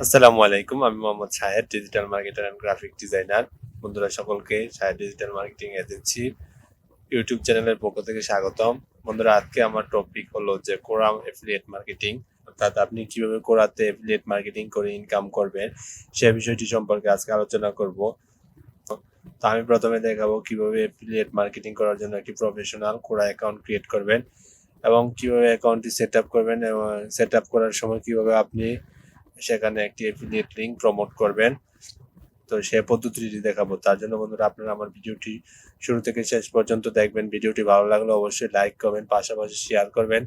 আসসালামু আলাইকুম। আমি Mohammad Sahed, digital marketer and graphic designer. বন্ধুরা সকলকে Sahed digital marketing agency YouTube চ্যানেলের পক্ষ থেকে স্বাগতম। বন্ধুরা, আজকে আমার টপিক হলো যে কোরা এফিলিয়েট মার্কেটিং, অর্থাৎ আপনি কিভাবে কোরাতে এফিলিয়েট মার্কেটিং করে ইনকাম করবেন সে বিষয়টি সম্পর্কে আজকে আলোচনা করব। তো আমি প্রথমে দেখাবো কিভাবে এফিলিয়েট মার্কেটিং করার জন্য একটি প্রফেশনাল কোরা অ্যাকাউন্ট ক্রিয়েট করবেন এবং কিভাবে অ্যাকাউন্টটি সেট আপ করবেন এবং সেট আপ করার সময় কিভাবে আপনি সেখানে একটি এফিলিয়েট লিঙ্ক প্রমোট করবেন। তো সে পদ্ধতিটি দেখাবো। তার জন্য বন্ধুরা, আপনারা আমার ভিডিওটি শুরু থেকে শেষ পর্যন্ত দেখবেন। ভিডিওটি ভালো লাগলে অবশ্যই লাইক করবেন, পাশাপাশি শেয়ার করবেন।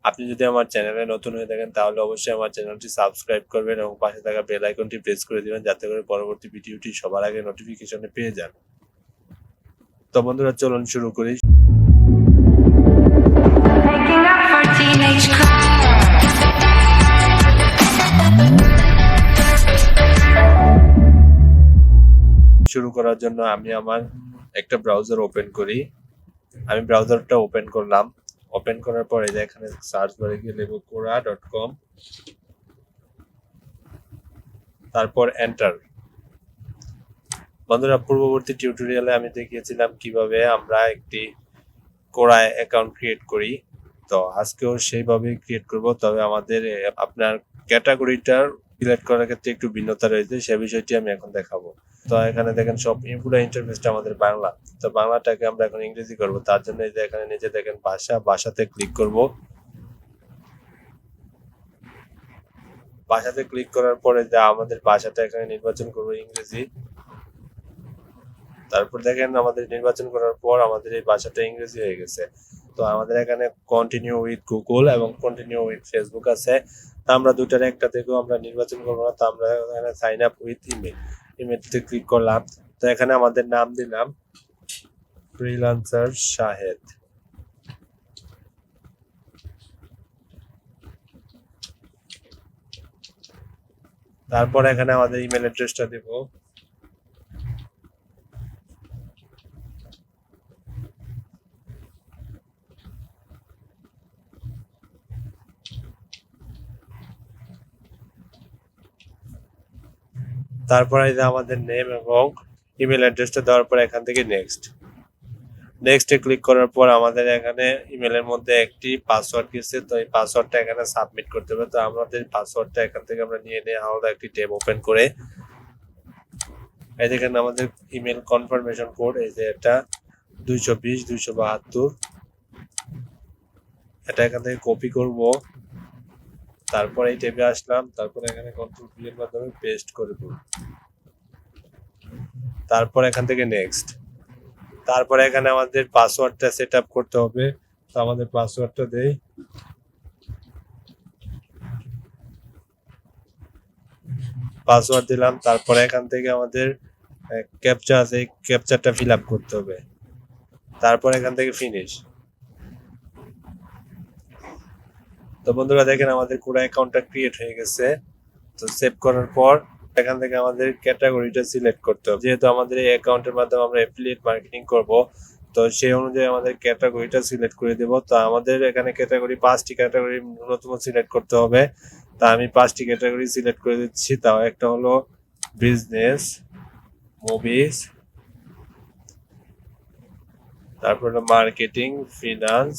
আপনি যদি আমার চ্যানেলে নতুন হয়ে থাকেন তাহলে অবশ্যই আমার চ্যানেলটি সাবস্ক্রাইব করবেন এবং পাশে থাকা বেল আইকনটি প্রেস করে দিবেন, যাতে করে পরবর্তী ভিডিওটি সবার আগে নোটিফিকেশনে পেয়ে যান। তো বন্ধুরা, চলুন শুরু করি। শুরু করার জন্য আমি আমার একটা ব্রাউজার ওপেন করি। আমি ব্রাউজারটা ওপেন করলাম। ওপেন করার পরে এখানে সার্চ বারে গিয়ে লিখব quora.com, তারপর এন্টার। বন্ধুরা, পূর্ববর্তী টিউটোরিয়ালে আমি দেখিয়েছিলাম কিভাবে আমরা একটি কোরা অ্যাকাউন্ট ক্রিয়েট করি। তো আজকেও সেইভাবে ক্রিয়েট করব, তবে আমাদের আপনার ক্যাটাগরিটার সিলেক্ট করার ক্ষেত্রে একটু ভিন্নতা রয়েছে, সে বিষয়টি আমি এখন দেখাবো। তো এখানে দেখেন সব পুরো ইন্টারফেসটা আমাদের বাংলা। তো বাংলাটাকে আমরা এখন ইংরেজি করব। তার জন্য এই যে এখানে নিচে দেখেন ভাষাতে ক্লিক করব। ভাষাতে ক্লিক করার পরে যে আমাদের ভাষাটা এখানে নির্বাচন করব ইংরেজি। তারপর দেখেন আমাদের নির্বাচন করার পর আমাদের এই ভাষাটা ইংরেজি হয়ে গেছে। তো আমাদের এখানে কন্টিনিউ উইথ গুগল এবং কন্টিনিউ উইথ ফেসবুক আছে। তা আমরা দুটার একটা থেকেও আমরা নির্বাচন করবো না। তো আমরা এখানে সাইন আপ উইথ ইমেলতে ক্লিক করলাম। তো এখানে আমাদের নাম দিলাম ফ্রিল্যান্সার শাহেদ। তারপর এখানে আমাদের ইমেল অ্যাড্রেসটা দেব। তারপরে আমাদের নেম এবং ইমেল অ্যাড্রেসটা দেওয়ার পর এখান থেকে নেক্সটে ক্লিক করার পর আমাদের এখানে ইমেলের মধ্যে একটি পাসওয়ার্ড গেছে। তো এই পাসওয়ার্ডটা এখানে সাবমিট করতে হবে। তো আমাদের পাসওয়ার্ডটা এখান থেকে আমরা নিয়ে আলাদা একটি ট্যাব ওপেন করে এই দেখেন আমাদের ইমেল কনফার্মেশন কোড, এই যে এটা 220-272, এটা এখান থেকে কপি করব। তারপর এই ট্যাবে আসলাম, তারপর এখানে কন্ট্রোল ভি এর মাধ্যমে পেস্ট করে দেব। তারপর এখান থেকে নেক্সট। তারপরে এখানে আমাদের পাসওয়ার্ডটা সেট আপ করতে হবে। তো আমাদের পাসওয়ার্ডটা দেই। পাসওয়ার্ড দিলাম। তারপরে এখান থেকে আমাদের ক্যাপচা আছে, ক্যাপচারটা ফিল আপ করতে হবে। তারপর এখান থেকে ফিনিশ। তো বন্ধুরা দেখেন আমাদের কোরা অ্যাকাউন্টটা ক্রিয়েট হয়ে গেছে। তো সেভ করার পর এখান থেকে আমাদের ক্যাটাগরিটা সিলেক্ট করতে হবে। যেহেতু আমাদের এই অ্যাকাউন্টের মাধ্যমে আমরা অ্যাফিলিয়েট মার্কেটিং করব, তো সেই অনুযায়ী আমাদের ক্যাটাগরিটা সিলেক্ট করে দেব। তো আমাদের এখানে ক্যাটাগরি 5টি ক্যাটাগরি ন্যূনতম সিলেক্ট করতে হবে। তা আমি 5টি ক্যাটাগরি সিলেক্ট করে দিচ্ছি। তাও একটা হলো বিজনেস, মুভিজ, তারপর হলো মার্কেটিং, ফিনান্স,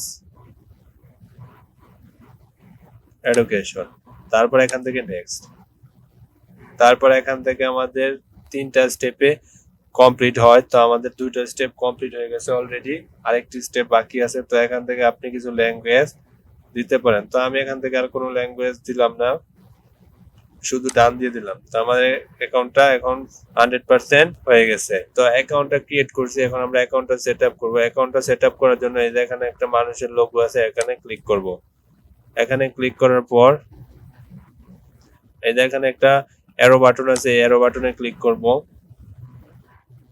এডুকেশন। তারপর এখান থেকে নেক্সট। তারপর এখান থেকে আমাদের 3টা স্টেপে কমপ্লিট হয়। তো আমাদের 2টা স্টেপ কমপ্লিট হয়ে গেছে অলরেডি, আরেকটি স্টেপ বাকি আছে। তো এখান থেকে আপনি কিছু ল্যাঙ্গুয়েজ দিতে পারেন। তো আমি এখান থেকে আর কোনো ল্যাঙ্গুয়েজ দিলাম না, শুধু ডান দিয়ে দিলাম। তো আমাদের অ্যাকাউন্টটা এখন 100% হয়ে গেছে। তো অ্যাকাউন্টটা ক্রিয়েট করছি, এখন আমরা অ্যাকাউন্টটা সেট আপ করবো। অ্যাকাউন্টটা সেট আপ করার জন্য এই যে এখানে একটা মানুষের লোগো আছে, এখানে ক্লিক করব। এখানে ক্লিক করার পর এই যে এখানে একটা অ্যারো বাটন আছে, এই অ্যারো বাটনে ক্লিক করব।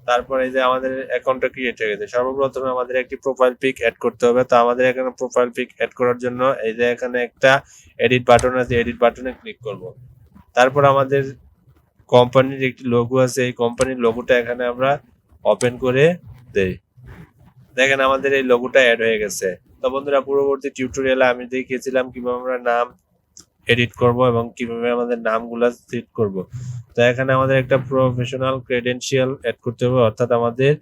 তারপর এই যে আমাদের অ্যাকাউন্টটা ক্রিয়েট হয়ে গেছে। সর্বপ্রথমে আমাদের একটি প্রোফাইল পিক অ্যাড করতে হবে। তো আমাদের এখানে প্রোফাইল পিক অ্যাড করার জন্য এই যে এখানে একটা এডিট বাটন আছে, এডিট বাটনে ক্লিক করব। তারপর আমাদের কোম্পানির একটি লোগো আছে, এই কোম্পানির লোগোটা এখানে আমরা ওপেন করে দেই। দেখেন আমাদের এই লোগোটা অ্যাড হয়ে গেছে। তো বন্ধুরা, পূর্ববর্তী টিউটোরিয়ালে আমি দেখিয়েছিলাম কিভাবে আমরা নাম এডিট করব এবং কিভাবে আমাদের নামগুলো সেট করব। তো এখানে আমাদের একটা প্রফেশনাল ক্রেডেনশিয়াল অ্যাড করতে হবে, অর্থাৎ আমাদের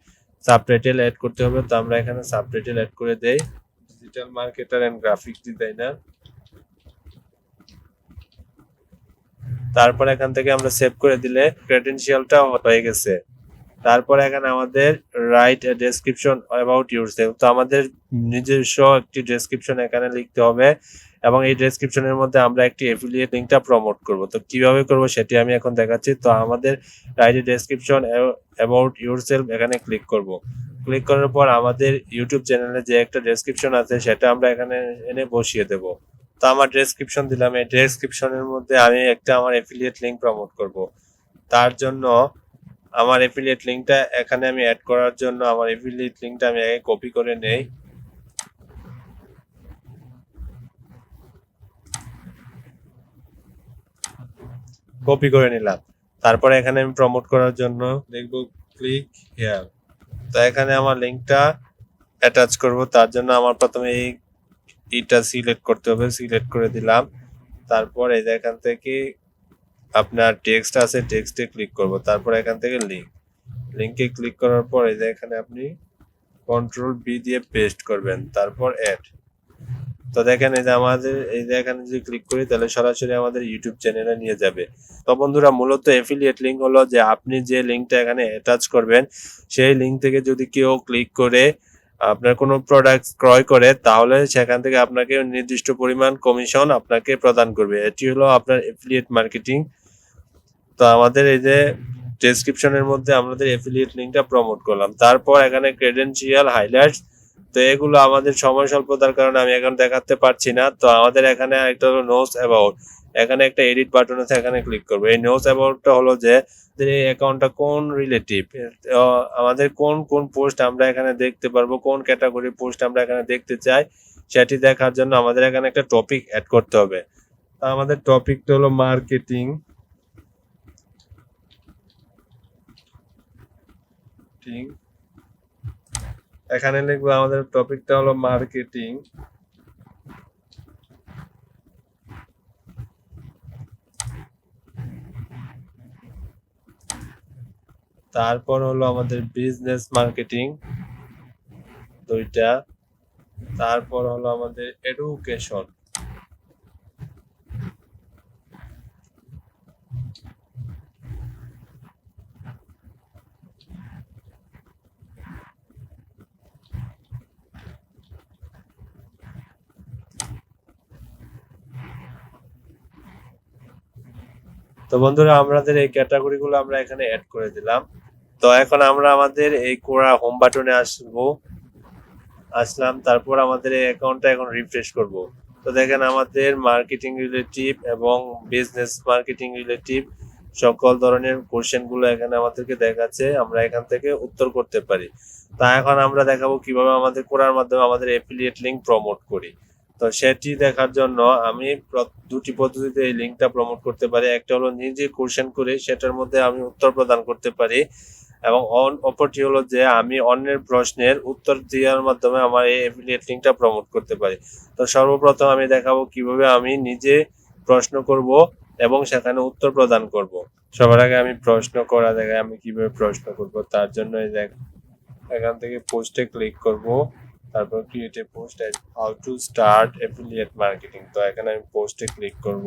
সাবটাইটেল অ্যাড করতে হবে। তো আমরা এখানে সাবটাইটেল অ্যাড করে দেই digital marketer and graphic designer. তারপর এখান থেকে আমরা সেভ করে দিলে ক্রেডেনশিয়ালটা হয়ে গেছে। তারপর এখানে আমাদের write a description about yourself. তো আমাদের নিজস্ব একটি ডেসক্রিপশন এখানে লিখতে হবে এবং এই ডেসক্রিপশনের মধ্যে আমরা একটি এফিলিয়েট লিঙ্কটা প্রমোট করব। তো কিভাবে করব সেটি আমি এখন দেখাচ্ছি। তো আমাদের write a description about yourself এখানে ক্লিক করব। ক্লিক করার পর আমাদের ইউটিউব চ্যানেলে যে একটা ডেসক্রিপশন আছে সেটা আমরা এখানে এনে বসিয়ে দেব। তো আমার ডেসক্রিপশন দিলাম, এই ডেসক্রিপশনের মধ্যে আমি একটা আমার এফিলিয়েট লিঙ্ক প্রমোট করব। তার জন্য আমার এফিলিয়েট লিঙ্কটা এখানে আমি অ্যাড করার জন্য আমার এফিলিয়েট লিঙ্কটা আমি আগে কপি করে নেই। কপি করে নিলাম। তারপরে এখানে আমি প্রমোট করার জন্য দেখব ক্লিক হিয়ার। তো এখানে আমার লিঙ্কটা অ্যাটাচ করব। তার জন্য আমার প্রথমে এইটা সিলেক্ট করতে হবে, সিলেক্ট করে দিলাম। তারপর এই যে এখান থেকে আপনার টেক্সট আছে, টেক্সটে ক্লিক করব। তারপর এখান থেকে লিঙ্কে ক্লিক করার পর এই যে এখানে আপনি কন্ট্রোল বি দিয়ে পেস্ট করবেন, তারপর অ্যাড। তো দেখেন এই যে আমাদের এই যে এখানে যদি ক্লিক করি তাহলে সরাসরি আমাদের ইউটিউব চ্যানেলে নিয়ে যাবে। তো বন্ধুরা, মূলত এফিলিয়েট লিঙ্ক হলো যে আপনি যে লিঙ্কটা এখানে অ্যাটাচ করবেন সেই লিঙ্ক থেকে যদি কেউ ক্লিক করে আপনার কোনো প্রোডাক্ট ক্রয় করে তাহলে সেখান থেকে আপনাকে নির্দিষ্ট পরিমাণ কমিশন আপনাকে প্রদান করবে। এটি হলো আপনার এফিলিয়েট মার্কেটিং। তো আমাদের এই যে ডেসক্রিপশনের মধ্যে আমাদের এফিলিয়েট লিঙ্কটা প্রমোট করলাম। তারপর এখানে ক্রেডেনশিয়াল হাইলাইটস। তো এগুলো আমাদের সময় স্বল্পতার কারণে আমি এখন দেখাতে পারছি না। তো আমাদের এখানে একটা হলো নোটস অ্যাবাউট, এখানে একটা এডিট বাটন আছে, এখানে ক্লিক করবো। এই নোটস অ্যাবাউটটা হলো যে এই অ্যাকাউন্টটা কোন রিলেটিভ, আমাদের কোন কোন পোস্ট আমরা এখানে দেখতে পারবো, কোন ক্যাটাগরি পোস্ট আমরা এখানে দেখতে চাই সেটি দেখার জন্য আমাদের এখানে একটা টপিক অ্যাড করতে হবে। আমাদের টপিকটা হলো মার্কেটিং। এখানে লিখবো আমাদের টপিকটা হলো মার্কেটিং। তারপর হলো আমাদের বিজনেস মার্কেটিং দুইটা। তারপর হলো আমাদের এডুকেশন। তো বন্ধুরা, আমাদের এই ক্যাটাগরিগুলো আমরা এখানে অ্যাড করে দিলাম। তো এখন আমরা আমাদের এই কোরা হোম বাটনে আসলাম। তারপর আমাদের এই অ্যাকাউন্টটা এখন রিফ্রেশ করব। তো দেখেন আমাদের মার্কেটিং রিলেটিভ এবং বিজনেস মার্কেটিং রিলেটিভ সকল ধরনের কোশ্চেনগুলো এখানে আমাদেরকে দেখাচ্ছে, আমরা এখান থেকে উত্তর করতে পারি। তা এখন আমরা দেখাবো কিভাবে আমাদের কোরার মাধ্যমে আমাদের এফিলিয়েট লিঙ্ক প্রমোট করি। তো সেটি দেখার জন্য আমি দুটি পদ্ধতিতে এই লিঙ্কটা প্রমোট করতে পারি। একটা হলো নিজে কোশ্চেন করে সেটার মধ্যে আমি উত্তর প্রদান করতে পারি, এবং অপরটি হলো যে আমি অন্যের প্রশ্নের উত্তর দেওয়ার মাধ্যমে আমার এই এফিলিয়েট লিঙ্কটা প্রমোট করতে পারি। তো সর্বপ্রথম আমি দেখাবো কিভাবে আমি নিজে প্রশ্ন করব এবং সেখানে উত্তর প্রদান করব। সবার আগে আমি প্রশ্ন করা জায়গায় আমি কিভাবে প্রশ্ন করব তার জন্য এখান থেকে পোস্টে ক্লিক করব। তারপর create a post, how to start affiliate marketing. তো এখানে আমি পোস্টে ক্লিক করব।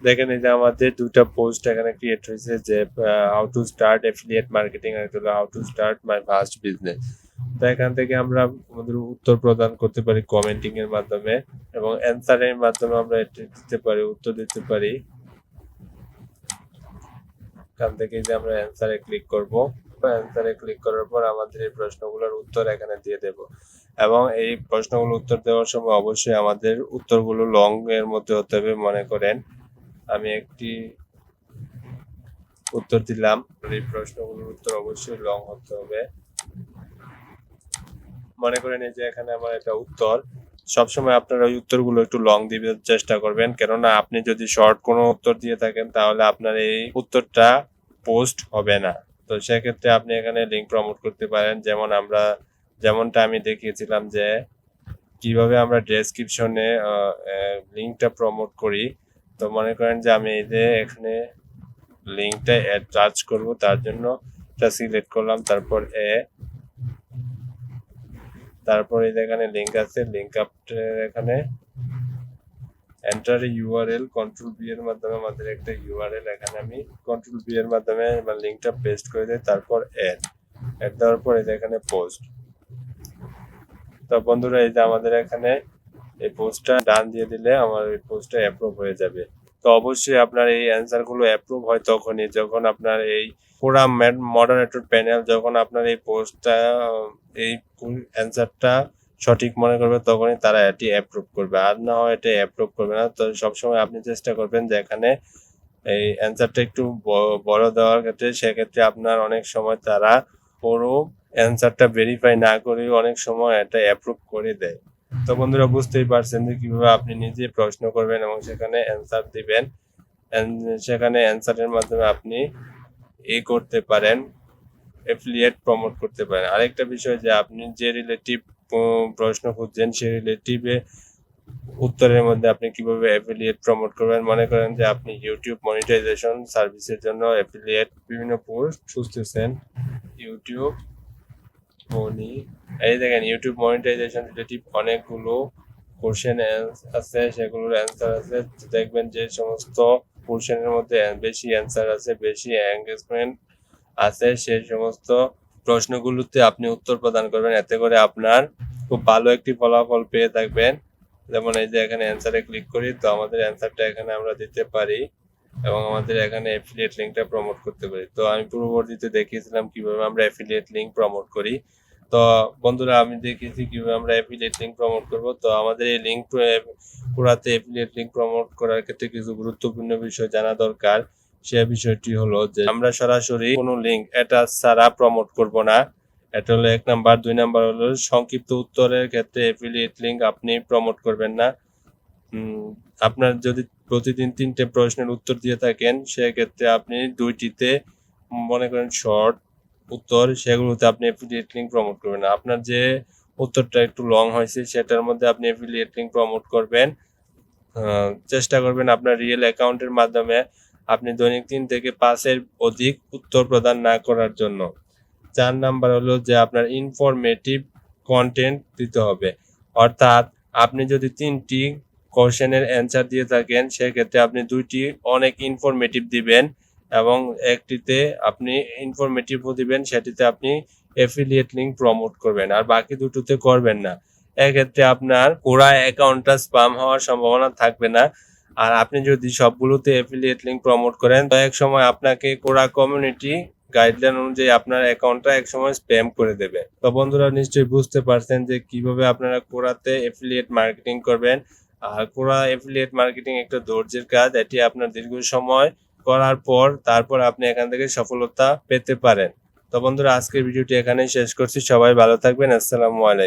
দেখেন এই যে আমাদের দুটো পোস্ট এখানে ক্রিয়েট হয়েছে, যে how to start affiliate marketing আর একটা হলো how to start my first business. তো এখান থেকে আমরা আমাদের উত্তর প্রদান করতে পারি কমেন্টিং এর মাধ্যমে, এবং অ্যানসারের মাধ্যমে আমরা দিতে পারি, উত্তর দিতে পারি। এখান থেকে যে আমরা অ্যানসারে ক্লিক করব, অ্যানসারে ক্লিক করার পর আমাদের এই প্রশ্নগুলোর উত্তর এখানে দিয়ে দেব। এবং এই প্রশ্নগুলোর উত্তর দেওয়ার সময় অবশ্যই আমাদের উত্তরগুলো লং এর মধ্যে হতে হবে। মনে করেন আমি একটি উত্তর দিলাম, এই প্রশ্নগুলোর উত্তর অবশ্যই লং হতে হবে। মনে করেন এই যে এখানে আমার একটা উত্তর, সবসময় আপনারা ওই উত্তরগুলো একটু লং দিতে চেষ্টা করবেন, কেননা আপনি যদি শর্ট কোনো উত্তর দিয়ে থাকেন তাহলে আপনার এই উত্তরটা পোস্ট হবে না। তো সেক্ষেত্রে আপনি এখানে লিঙ্ক প্রমোট করতে পারেন, যেমনটা আমি দেখিয়েছিলাম যে কিভাবে আমরা ডেসক্রিপশনে লিঙ্কটা প্রমোট করি। তো মনে করেন যে আমি এই যে এখানে লিঙ্কটা টাচ করব, তার জন্য এটা সিলেক্ট করলাম, তারপর তারপর এই যে এখানে লিঙ্ক আছে, লিঙ্ক আপের এখানে এন্টার ইউআরএল, কন্ট্রোল বি এর মাধ্যমে আমাদের একটা ইউআরএল, এখানে আমি কন্ট্রোল বি এর মাধ্যমে লিঙ্কটা পেস্ট করে দিই, তারপর অ্যাড দেওয়ার পর এই যে এখানে পোস্ট। তো বন্ধুরা এই যে আমাদের এখানে এই পোস্টটা ডান দিয়ে দিলে আমার এই পোস্টটা অ্যাপ্রুভ হয়ে যাবে। তো অবশ্যই আপনার এই অ্যান্সার গুলো অ্যাপ্রুভ হয় তখনই যখন আপনার এই পুরা মডারেটর প্যানেল যখন আপনার এই পোস্টটা এই অ্যান্সারটা সঠিক মনে করবে, তখনই তারা এটি অ্যাপ্রুভ করবে, আর না হয় এটা অ্যাপ্রুভ করবে না। তো সবসময় আপনি চেষ্টা করবেন যে এখানে এই অ্যান্সারটা একটু বড় দেওয়ার ক্ষেত্রে, সেক্ষেত্রে আপনার অনেক সময় তারা পুরো অ্যান্সারটা ভেরিফাই না করেও অনেক সময় এটা অ্যাপ্রুভ করে দেয়। তো বন্ধুরা বুঝতেই পারছেন যে কিভাবে আপনি নিজে প্রশ্ন করবেন এবং সেখানে অ্যান্সার দিবেন, সেখানে অ্যান্সারের মাধ্যমে আপনি করতে পারেন, এফিলিয়েট প্রমোট করতে পারেন। আরেকটা বিষয় যে আপনি যে রিলেটিভ প্রশ্ন খুঁজছেন সেই রিলেটিভে উত্তরের মধ্যে আপনি কিভাবে অ্যাফিলিয়েট প্রমোট করবেন। মনে করেন যে আপনি ইউটিউব মনিটাইজেশন সার্ভিসের জন্য অ্যাফিলিয়েট বিভিন্ন পোস্ট খুঁজতেছেন, ইউটিউব এই দেখেন ইউটিউব মনিটাইজেশন রিলেটিভ অনেকগুলো কোশ্চেন আছে, সেগুলোর অ্যান্সার আছে। দেখবেন যে সমস্ত কোশ্চেনের মধ্যে বেশি অ্যান্সার আছে, বেশি এঙ্গেজমেন্ট আছে, সেই সমস্ত প্রশ্নগুলোতে আপনি উত্তর প্রদান করবেন, এতে করে আপনার খুব ভালো একটি ফলাফল পেয়ে থাকবেন। যেমন এই যে এখানে অ্যান্সারে ক্লিক করি, তো আমাদের অ্যান্সারটা এখানে আমরা দিতে পারি এবং আমাদের এখানে অ্যাফিলিয়েট লিঙ্কটা প্রমোট করতে পারি। তো আমি পূর্ববর্তীতে দেখিয়েছিলাম কিভাবে আমরা অ্যাফিলিয়েট লিঙ্ক প্রমোট করি। তো বন্ধুরা আমি দেখিয়েছি কিভাবে আমরা অ্যাফিলিয়েট লিঙ্ক প্রমোট করব। তো আমাদের এই লিঙ্ক পুরাতে অ্যাফিলিয়েট লিঙ্ক প্রমোট করার ক্ষেত্রে কিছু গুরুত্বপূর্ণ বিষয় জানা দরকার। সে বিষয়টি হলো যে আমরা সরাসরি কোনো লিঙ্ক এটা ছাড়া প্রমোট করব না। এটা হলো 1 নাম্বার। 2 নাম্বার হলো সংক্ষিপ্ত উত্তরের ক্ষেত্রে অ্যাফিলিয়েট লিঙ্ক আপনি প্রমোট করবেন না। আপনার যদি প্রতিদিন 3টে প্রশ্নের উত্তর দিয়ে থাকেন, সেক্ষেত্রে আপনি 2টিতে মনে করেন শর্ট উত্তর, সেগুলোতে আপনি অ্যাফিলিয়েট লিঙ্ক প্রমোট করবেন না। আপনার যে উত্তরটা একটু লং হয়েছে সেটার মধ্যে আপনি অ্যাফিলিয়েট লিঙ্ক প্রমোট করবেন। চেষ্টা করবেন আপনার রিয়েল অ্যাকাউন্টের মাধ্যমে আপনি দৈনিক 3 থেকে 5-এর অধিক উত্তর প্রদান না করার জন্য। 4 নাম্বার হলো যে আপনার ইনফরমেটিভ কন্টেন্ট দিতে হবে, অর্থাৎ আপনি যদি 3টি কোশ্চেনের অ্যান্সার দিয়ে থাকেন, সেক্ষেত্রে আপনি 2টি অনেক ইনফরমেটিভ দিবেন এবং একটিতে আপনি ইনফরমেটিভও দিবেন, সেটিতে আপনি অ্যাফিলিয়েট লিঙ্ক প্রমোট করবেন, আর বাকি দুটোতে করবেন না। এক্ষেত্রে আপনার পুরা অ্যাকাউন্টটা স্প্যাম হওয়ার সম্ভাবনা থাকবে না। আর আপনি যদি সবগুলোতে অ্যাফিলিয়েট লিঙ্ক প্রমোট করেন, তো এক সময় আপনাকে কোরা কমিউনিটি গাইডলাইন অনুযায়ী আপনার অ্যাকাউন্টটা একসময় স্প্যাম করে দেবে। তো বন্ধুরা নিশ্চয়ই বুঝতে পারছেন যে কিভাবে আপনারা কোরাতে অ্যাফিলিয়েট মার্কেটিং করবেন। আর কোরা অ্যাফিলিয়েট মার্কেটিং একটা ধৈর্যের কাজ, এটি আপনার দীর্ঘ সময় করার পর তারপর আপনি এখান থেকে সফলতা পেতে পারেন। তো বন্ধুরা আজকের ভিডিওটি এখানেই শেষ করছি। সবাই ভালো থাকবেন। আসসালামু আলাইকুম।